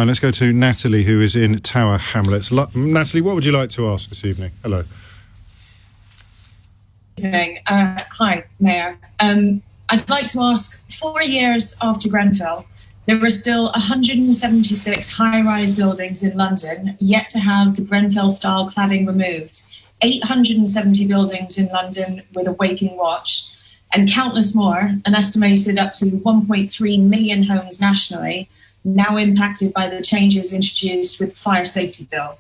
And let's go to Natalie, who is in Tower Hamlets. Natalie, what would you like to ask this evening? Hello. Hi, Mayor. I'd like to ask, 4 years after Grenfell, there are still 176 high-rise buildings in London yet to have the Grenfell-style cladding removed, 870 buildings in London with a waking watch, and countless more, an estimated up to 1.3 million homes nationally, now impacted by the changes introduced with the Fire Safety Bill.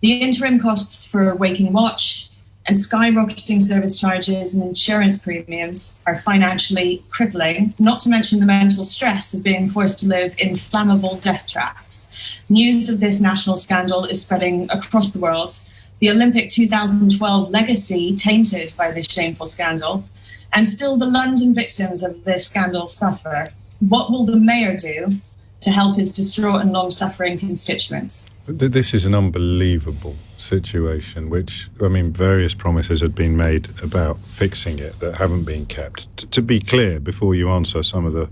The interim costs for waking watch and skyrocketing service charges and insurance premiums are financially crippling, not to mention the mental stress of being forced to live in flammable death traps. News of this national scandal is spreading across the world. The Olympic 2012 legacy tainted by this shameful scandal, and still the London victims of this scandal suffer. What will the Mayor do to help his distraught and long-suffering constituents? This is an unbelievable situation, which, I mean, various promises have been made about fixing it that haven't been kept. To be clear, before you answer some of the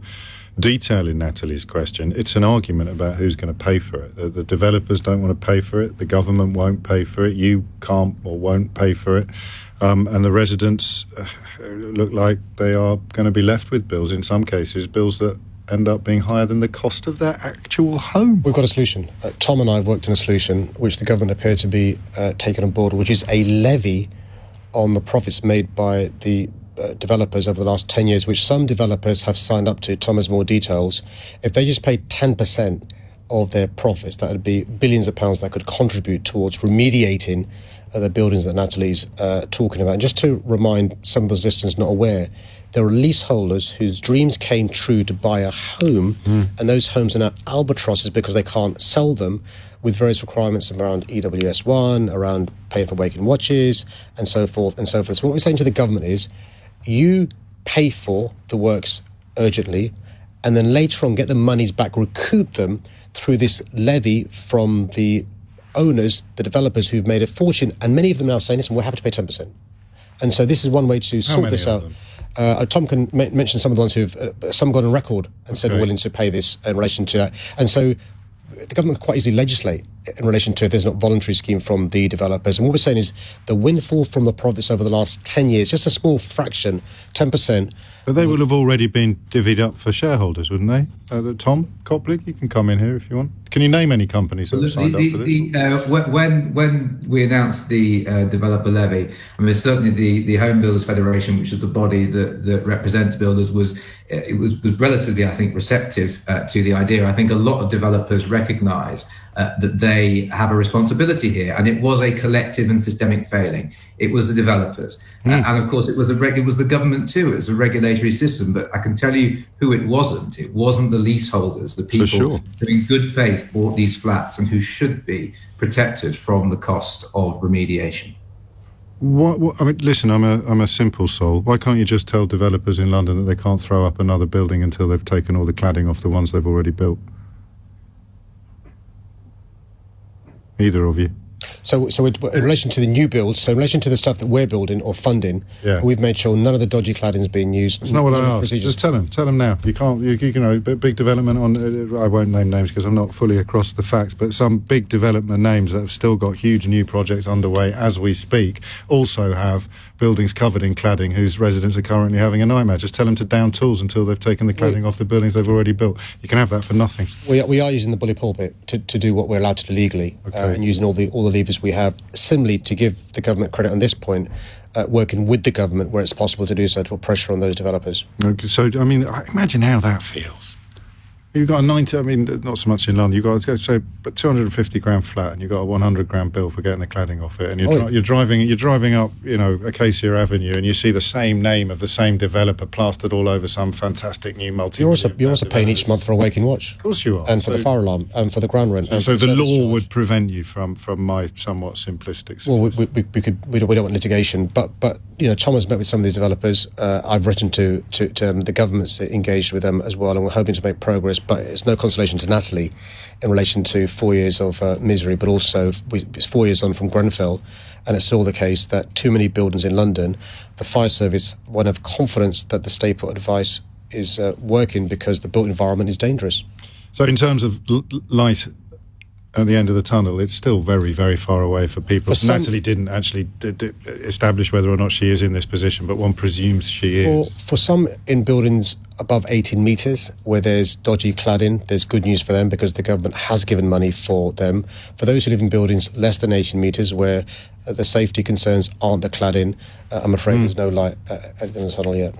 detail in Natalie's question, it's an argument about who's going to pay for it. The developers don't want to pay for it, the government won't pay for it, you can't or won't pay for it, and the residents look like they are going to be left with bills, in some cases, bills that end up being higher than the cost of their actual home. We've got a solution. Tom and I have worked on a solution which the government appear to be taken on board, which is a levy on the profits made by the developers over the last 10 years, which some developers have signed up to. Tom has more details. If they just paid 10% of their profits, that would be billions of pounds that could contribute towards remediating the buildings that Natalie's talking about. And just to remind some of those listeners not aware, there are leaseholders whose dreams came true to buy a home, and those homes are now albatrosses because they can't sell them, with various requirements around EWS1, around paying for waking watches, and so forth and so forth. So what we're saying to the government is, you pay for the works urgently, and then later on get the monies back, recoup them through this levy from the owners, the developers who've made a fortune, and many of them now saying, listen, we're happy to pay 10%. And so this is one way to sort this out. Tom can mention some of the ones who've some gone on record and said are willing to pay this in relation to that. And so the government can quite easily legislate in relation to if there's not a voluntary scheme from the developers. And what we're saying is the windfall from the profits over the last 10 years, just a small fraction, 10%. But they will have already been divvied up for shareholders, wouldn't they? Tom Copley, you can come in here if you want. Can you name any companies that have signed up for this? When we announced the developer levy, I mean, certainly the Home Builders Federation, which is the body that represents builders, was relatively, I think, receptive to the idea. I think a lot of developers recognise that they have a responsibility here, and it was a collective and systemic failing. It was the developers, and of course it was the government too. It was a regulatory system, but I can tell you who it wasn't. It wasn't the leaseholders, the people who in good faith bought these flats and who should be protected from the cost of remediation. What I mean, listen, I'm a simple soul. Why can't you just tell developers in London that they can't throw up another building until they've taken all the cladding off the ones they've already built? Either of you. So in relation to the new builds, so in relation to the stuff that we're building or funding, we've made sure none of the dodgy cladding is being used. That's not what I asked. Just tell them now. You can't, you know, big development on, I won't name names because I'm not fully across the facts, but some big development names that have still got huge new projects underway as we speak also have buildings covered in cladding whose residents are currently having a nightmare. Just tell them to down tools until they've taken the cladding off the buildings they've already built. You can have that for nothing. We are using the bully pulpit to do what we're allowed to do legally, and using all the levers we have. Similarly, to give the government credit on this point, working with the government where it's possible to do so to put pressure on those developers. Okay, so, I mean, imagine how that feels. You've got a 90, I mean, not so much in London, you've got but 250 grand flat, and you've got a 100 grand bill for getting the cladding off it, and you're driving up, you know, Acacia Avenue, and you see the same name of the same developer plastered all over some fantastic new multi. You're also paying each month for a waking watch. Of course you are. And for the fire alarm, and for the ground rent. So the law would prevent you from my somewhat simplistic suggestion. We don't want litigation, but you know, Tom has met with some of these developers. I've written to the government's engaged with them as well, and we're hoping to make progress. But it's no consolation to Natalie in relation to 4 years of misery, but also it's 4 years on from Grenfell, and it's still the case that too many buildings in London, the fire service won't have confidence that the stay put advice is working because the built environment is dangerous. So in terms of light at the end of the tunnel, it's still very, very far away for people. Natalie didn't actually establish whether or not she is in this position, but one presumes she is. For some in buildings above 18 metres, where there's dodgy cladding, there's good news for them because the government has given money for them. For those who live in buildings less than 18 metres, where the safety concerns aren't the cladding, I'm afraid there's no light at the end of the tunnel yet.